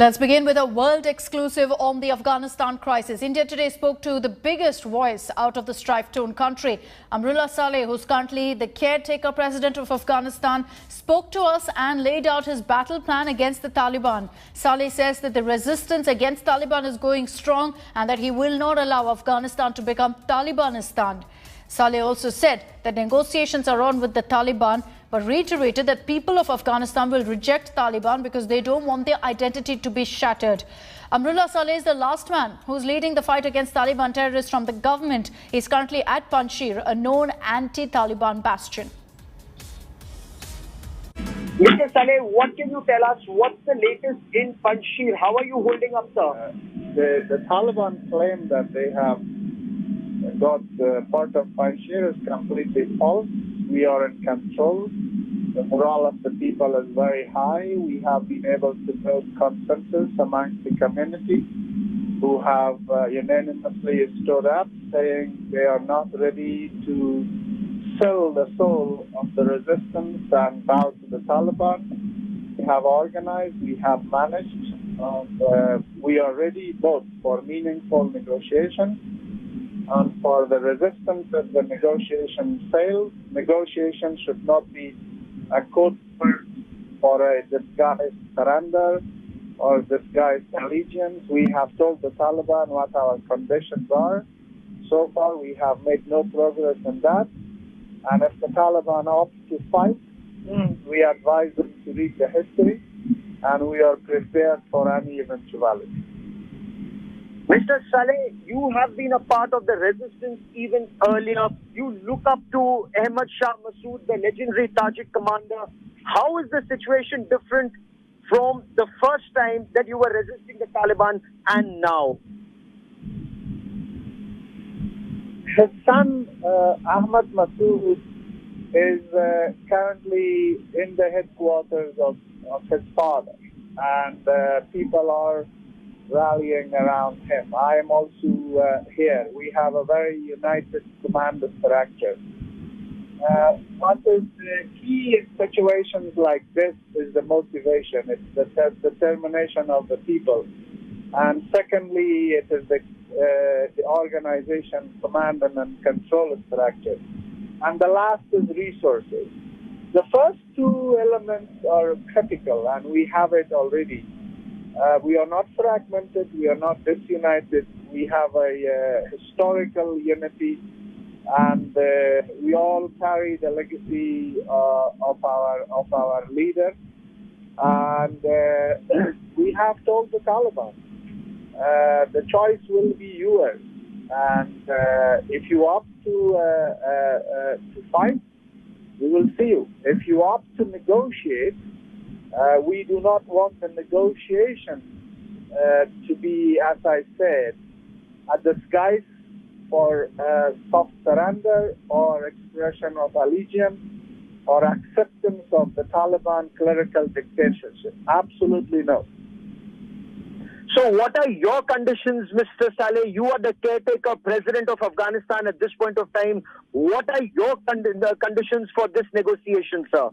Let's begin with a world exclusive on the Afghanistan crisis. India today spoke to the biggest voice out of the strife-torn country. Amrullah Saleh, who's currently the caretaker president of Afghanistan, spoke to us and laid out his battle plan against the Taliban. Saleh says that the resistance against Taliban is going strong and that he will not allow Afghanistan to become Talibanistan. Saleh also said that negotiations are on with the Taliban, but reiterated that people of Afghanistan will reject Taliban because they don't want their identity to be shattered. Amrullah Saleh is the last man who's leading the fight against Taliban terrorists from the government. He's currently at Panjshir, a known anti-Taliban bastion. Mr. Saleh, what can you tell us? What's the latest in Panjshir? How are you holding up, sir? The Taliban claim that they have got part of Panjshir is completely false. We are in control. The morale of the people is very high. We have been able to build consensus amongst the community who have unanimously stood up saying they are not ready to sell the soul of the resistance and bow to the Taliban. We have organized, we have managed, and we are ready both for meaningful negotiation and for the resistance if the negotiation fails. Negotiation should not be a code word for a disguised surrender or disguised allegiance. We have told the Taliban what our conditions are. So far, we have made no progress in that. And if the Taliban opts to fight, we advise them to read the history, and we are prepared for any eventuality. Mr. Saleh, you have been a part of the resistance even earlier. You look up to Ahmad Shah Massoud, the legendary Tajik commander. How is the situation different from the first time that you were resisting the Taliban and now? His son, Ahmad Massoud, is currently in the headquarters of his father, and people are rallying around him. I am also here. We have a very united command structure. What is key in situations like this is the motivation. It's the determination of the people. And secondly, it is the organization, command and control structure. And the last is resources. The first two elements are critical, and we have it already. We are not fragmented, we are not disunited, we have a historical unity, and we all carry the legacy of our leader. And we have told the Taliban, the choice will be yours, and if you opt to fight, we will see you. If you opt to negotiate, we do not want the negotiation to be, as I said, a disguise for soft surrender or expression of allegiance or acceptance of the Taliban clerical dictatorship. Absolutely no. So what are your conditions, Mr. Saleh? You are the caretaker president of Afghanistan at this point of time. What are your conditions for this negotiation, sir?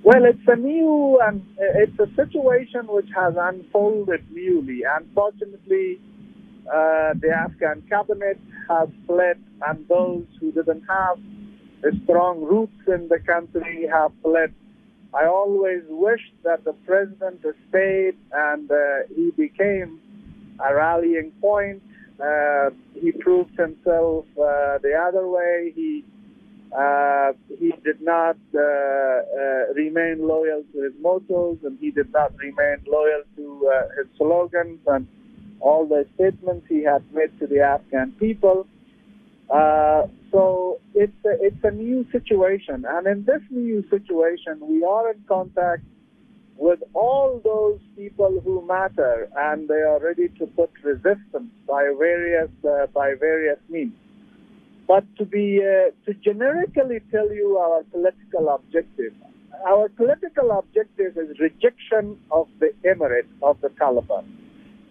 Well, it's a situation which has unfolded newly. Unfortunately, the Afghan cabinet has fled, and those who didn't have strong roots in the country have fled. I always wished that the president stayed, and he became a rallying point. He proved himself the other way. He did not remain loyal to his mottos, and he did not remain loyal to his slogans and all the statements he had made to the Afghan people. So it's a new situation, and in this new situation, we are in contact with all those people who matter, and they are ready to put resistance by various means. But to generically tell you our political objective is rejection of the emirate of the Taliban,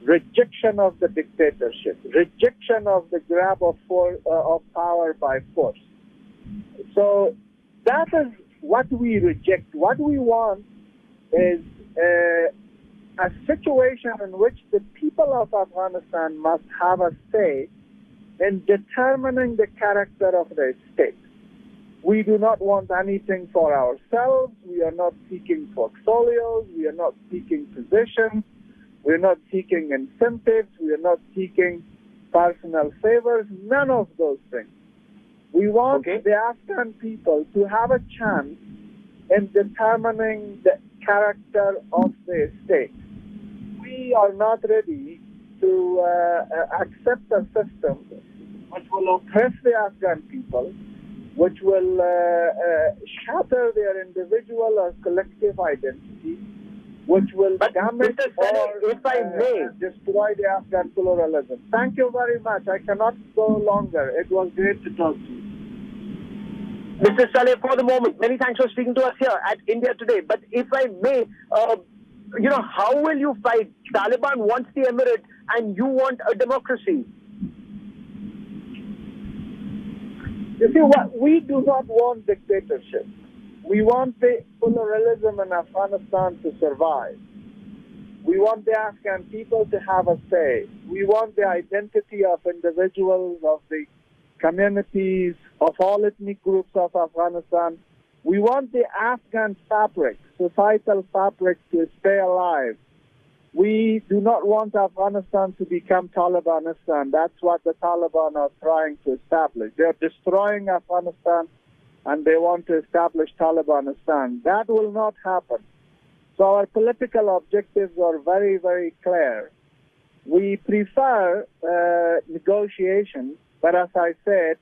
rejection of the dictatorship, rejection of the grab of power by force. So that is what we reject. What we want is a situation in which the people of Afghanistan must have a say in determining the character of the state. We do not want anything for ourselves. We are not seeking portfolios. We are not seeking positions. We are not seeking incentives. We are not seeking personal favors. None of those things. We want the Afghan people to have a chance in determining the character of the state. We are not ready to accept a system which will oppress the Afghan people, which will shatter their individual or collective identity, which will damage or destroy the Afghan pluralism. Thank you very much. I cannot go longer. It was great to talk to you. Mr. Saleh, for the moment, many thanks for speaking to us here at India Today. But if I may, how will you fight? Taliban wants the emirate and you want a democracy. You see, what we do not want dictatorship. We want the pluralism in Afghanistan to survive. We want the Afghan people to have a say. We want the identity of individuals, of the communities, of all ethnic groups of Afghanistan. We want the Afghan fabric, societal fabric, to stay alive. We do not want Afghanistan to become Talibanistan. That's what the Taliban are trying to establish. They're destroying Afghanistan and they want to establish Talibanistan. That will not happen. So our political objectives are very, very clear. We prefer negotiations, but as I said,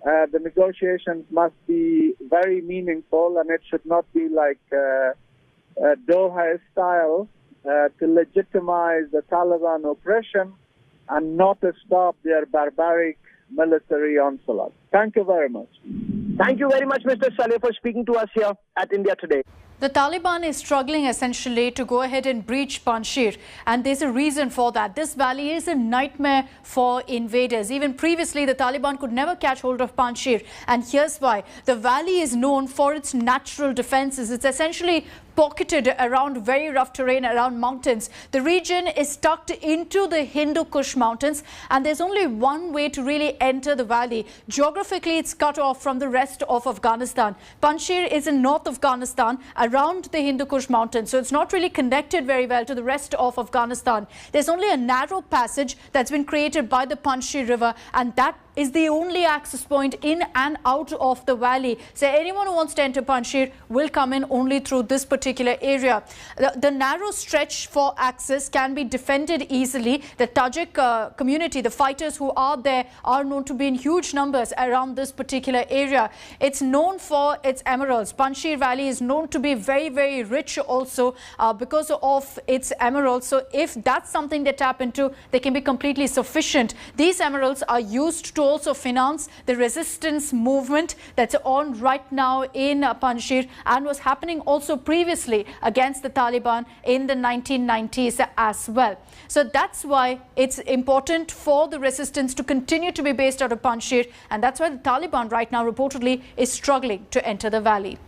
the negotiations must be very meaningful, and it should not be like Doha style to legitimize the Taliban oppression and not to stop their barbaric military onslaught. Thank you very much. Thank you very much, Mr. Saleh, for speaking to us here at India Today. The Taliban is struggling essentially to go ahead and breach Panjshir, and there's a reason for that. This valley is a nightmare for invaders. Even previously, the Taliban could never catch hold of Panjshir, and here's why. The valley is known for its natural defenses. It's essentially pocketed around very rough terrain, around mountains. The region is tucked into the Hindu Kush mountains, and there's only one way to really enter the valley. Geographically, it's cut off from the rest of Afghanistan. Panjshir is in North Afghanistan, around the Hindu Kush mountains, so it's not really connected very well to the rest of Afghanistan. There's only a narrow passage that's been created by the Panjshir River, and that is the only access point in and out of the valley. So anyone who wants to enter Panjshir will come in only through this particular area. The narrow stretch for access can be defended easily. The Tajik community, the fighters who are there, are known to be in huge numbers around this particular area. It's known for its emeralds. Panjshir Valley is known to be very, very rich also because of its emeralds. So if that's something they tap into, they can be completely sufficient. These emeralds are used to also finance the resistance movement that's on right now in Panjshir, and was happening also previously against the Taliban in the 1990s as well. So that's why it's important for the resistance to continue to be based out of Panjshir, and that's why the Taliban right now reportedly is struggling to enter the valley.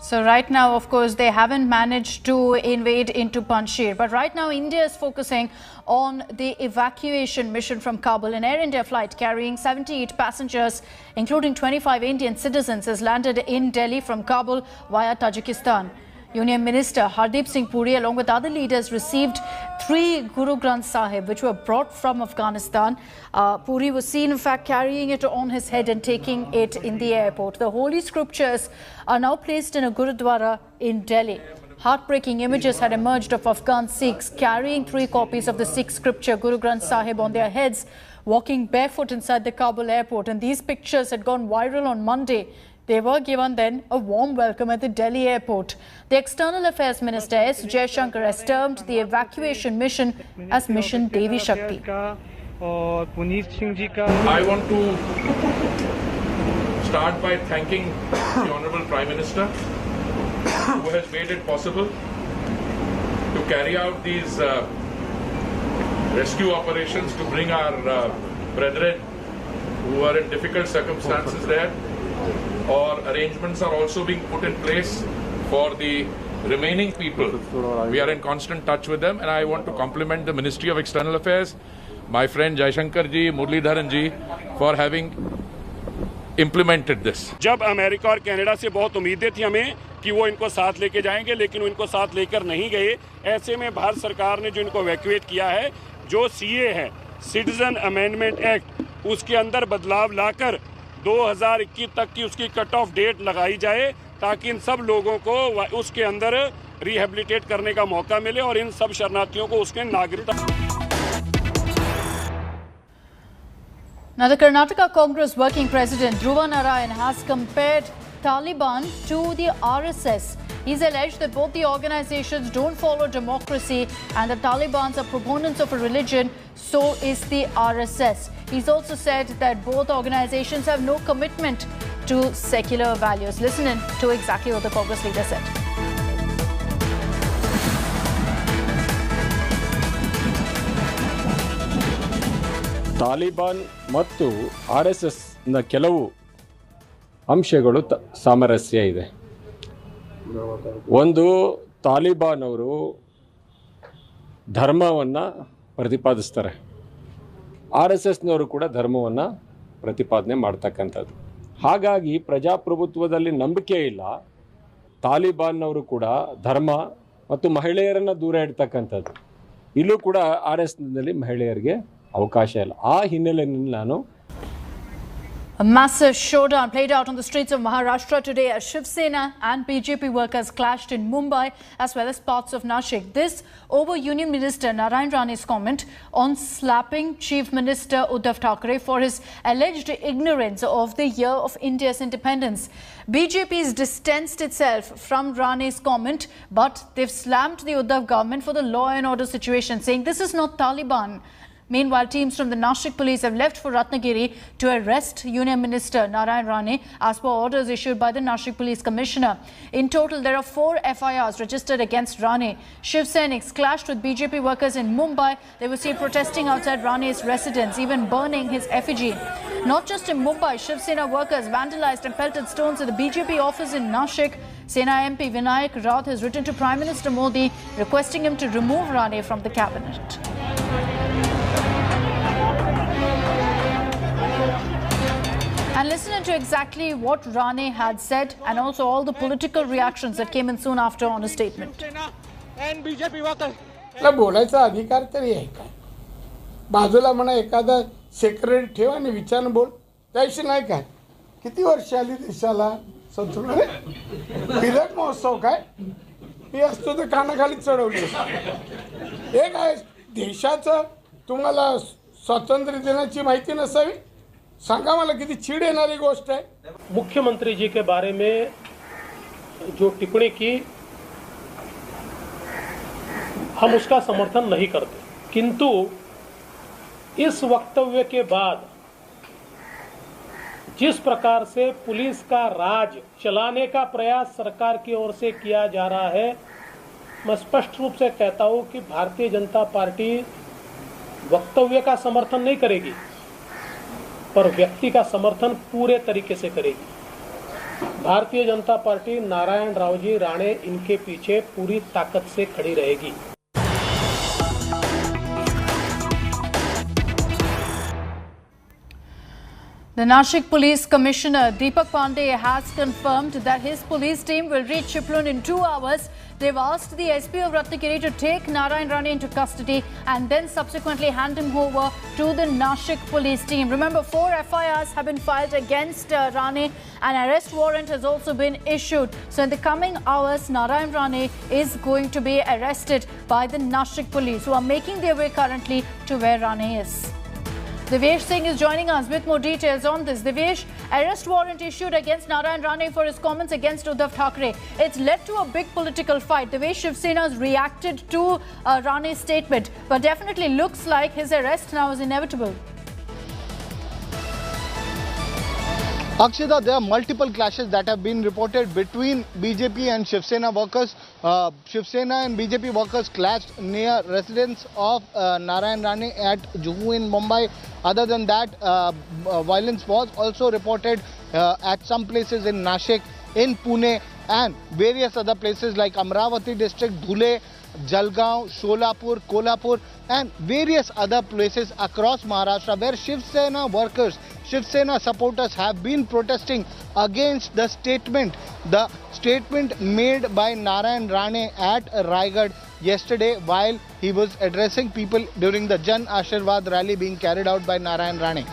So right now, of course, they haven't managed to invade into Panjshir. But right now, India is focusing on the evacuation mission from Kabul. An Air India flight carrying 78 passengers, including 25 Indian citizens, has landed in Delhi from Kabul via Tajikistan. Union Minister Hardeep Singh Puri, along with other leaders, received 3 Guru Granth Sahib, which were brought from Afghanistan. Puri was seen, in fact, carrying it on his head and taking it in the airport. The holy scriptures are now placed in a Gurudwara in Delhi. Heartbreaking images had emerged of Afghan Sikhs carrying 3 copies of the Sikh scripture Guru Granth Sahib on their heads, walking barefoot inside the Kabul airport. And these pictures had gone viral on Monday. They were given then a warm welcome at the Delhi airport. The External Affairs Minister S. Jaishankar has termed the evacuation mission as Mission Devi Shakti. I want to start by thanking the Honorable Prime Minister, who has made it possible to carry out these rescue operations to bring our brethren who are in difficult circumstances there. Or arrangements are also being put in place for the remaining people, we are in constant touch with them, and I want to compliment the Ministry of External Affairs, my friend Jaishankar ji, Muralidharan ji, for having implemented this. जब America और Canada से बहुत उम्मीदें थी हमें कि वो इनको साथ लेके जाएंगे, लेकिन वो इनको साथ लेकर नहीं गए। ऐसे में भारत सरकार ने जो इनको इवैक्यूएट किया है, जो सीए है, सिटीजन अमेंडमेंट एक्ट, उसके अंदर बदलाव लाकर 2021 तक की उसकी कट ऑफ डेट लगाई जाए, ताकि इन सब लोगों को उसके अंदर रिहेबिलिटेट करने का मौका मिले और इन सब शरणार्थियों को उसके नागरिकता। Now, the Karnataka Congress working president Dhruva Narayan has compared Taliban to the RSS. He's alleged that both the organizations don't follow democracy and the Taliban are proponents of a religion, so is the RSS. He's also said that both organizations have no commitment to secular values. Listen in to exactly what the Congress leader said. Taliban ಮತ್ತು R S ಎಸ್ನ ಕೆಲವು ಅಂಶಗಳು ಸಾಮರಸ್ಯ ಇದೆ. ಒಂದು, ತಾಲಿಬಾನ್ ಅವರು ಧರ್ಮವನ್ನು ಪ್ರತಿಪಾದಿಸ್ತಾರೆ, R S ಎಸ್ನವರು ಕೂಡ ಧರ್ಮವನ್ನು ಪ್ರತಿಪಾದನೆ ಮಾಡ್ತಕ್ಕಂಥದ್ದು. ಹಾಗಾಗಿ ಪ್ರಜಾಪ್ರಭುತ್ವದಲ್ಲಿ ನಂಬಿಕೆ ಇಲ್ಲ. ತಾಲಿಬಾನ್ನವರು ಕೂಡ ಧರ್ಮ ಮತ್ತು ಮಹಿಳೆಯರನ್ನು ದೂರ ಇಡ್ತಕ್ಕಂಥದ್ದು. ಇಲ್ಲೂ ಕೂಡ ಆರ್ ಎಸ್ ಎಸ್ನಲ್ಲಿ ಮಹಿಳೆಯರಿಗೆ ಅವಕಾಶ ಇಲ್ಲ. ಆ ಹಿನ್ನೆಲೆಯಲ್ಲಿ ನಾನು A massive showdown played out on the streets of Maharashtra today as Shiv Sena and BJP workers clashed in Mumbai as well as parts of Nashik. This over Union Minister Narayan Rane's comment on slapping Chief Minister Uddhav Thackeray for his alleged ignorance of the year of India's independence. BJP has distanced itself from Rane's comment, but they've slammed the Uddhav government for the law and order situation, saying this is not Taliban. Meanwhile, teams from the Nashik police have left for Ratnagiri to arrest Union Minister Narayan Rane as per orders issued by the Nashik Police Commissioner. In total, there are 4 FIRs registered against Rane. Shiv Seniks clashed with BJP workers in Mumbai. They were seen protesting outside Rane's residence, even burning his effigy. Not just in Mumbai, Shiv Sena workers vandalized and pelted stones at the BJP office in Nashik. Sena MP Vinayak Raut has written to Prime Minister Modi requesting him to remove Rane from the cabinet. And listen to exactly what Rane had said and also all the political reactions that came in soon after on his statement. बोलायचा अधिकार तरी आहे का? बाजूला म्हणा एखादा secretary ठेव आणि विचार बोल, त्याविषयी नाही काय. किती वर्ष आली देशाला संतुलन? बिलट महोत्सव काय हे असतो तर कानाखाली चढवले. हे काय देशाचं तुम्हाला स्वातंत्र्य दिनाची माहिती नसावी? सांगा मला किती चीड येणारी गोष्ट आहे. मुख्यमंत्री जी के बारे में जो टिप्पणी की हम उसका समर्थन नहीं करते, किंतु इस वक्तव्य के बाद जिस प्रकार से पुलिस का राज चलाने का प्रयास सरकार की ओर से किया जा रहा है, मैं स्पष्ट रूप से कहता हूं कि भारतीय जनता पार्टी वक्तव्य का समर्थन नहीं करेगी, पर व्यक्ति का समर्थन पूरे तरीके से करेगी. भारतीय जनता पार्टी नारायण राव जी राणे इनके पीछे पूरी ताकत से खड़ी रहेगी. The Nashik Police Commissioner Deepak Pandey has confirmed that his police team will reach Chiplun in 2 hours. They've asked the SP of Ratnagiri to take Narayan Rane into custody and then subsequently hand him over to the Nashik police team. Remember, 4 FIRs have been filed against Rane. An arrest warrant has also been issued. So in the coming hours, Narayan Rane is going to be arrested by the Nashik police, who are making their way currently to where Rane is. Devesh Singh is joining us with more details on this. Devesh, arrest warrant issued against Narayan Rane for his comments against Uddhav Thackeray. It's led to a big political fight. The way Shiv Sena has reacted to Rane's statement, but definitely looks like his arrest now is inevitable. Akshita, there are multiple clashes that have been reported between BJP and Shiv Sena workers. Shiv Sena and BJP workers clashed near residence of Narayan Rane at Juhu in Mumbai. Other than that, violence was also reported at some places in Nashik, in Pune, and various other places like Amravati district, Dhule, Jalgaon, Sholapur, Kolhapur and various other places across Maharashtra where Shiv Sena workers, Shiv Sena supporters have been protesting against the statement made by Narayan Rane at Raigad yesterday while he was addressing people during the Jan Ashirwad rally being carried out by Narayan Rane.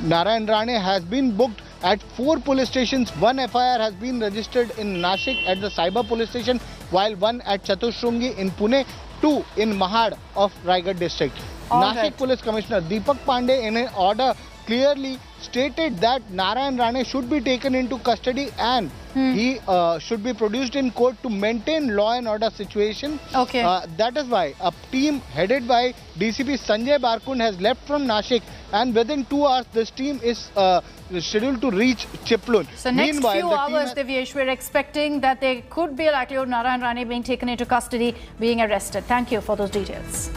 Narayan Rane has been booked at 4 police stations. 1 FIR has been registered in Nashik at the Cyber police station, while 1 at Chatushrungi in Pune, 2 in Mahad of Raigad district. Nashik Police Commissioner Deepak Pandey in an order clearly stated that Narayan Rane should be taken into custody and he should be produced in court to maintain law and order situation. Okay. That is why a team headed by DCP Sanjay Barkund has left from Nashik, and within 2 hours this team is scheduled to reach Chiplun. So next few hours, Divyesh, we're expecting that there could be a likelihood of Narayan Rane being taken into custody, being arrested. Thank you for those details.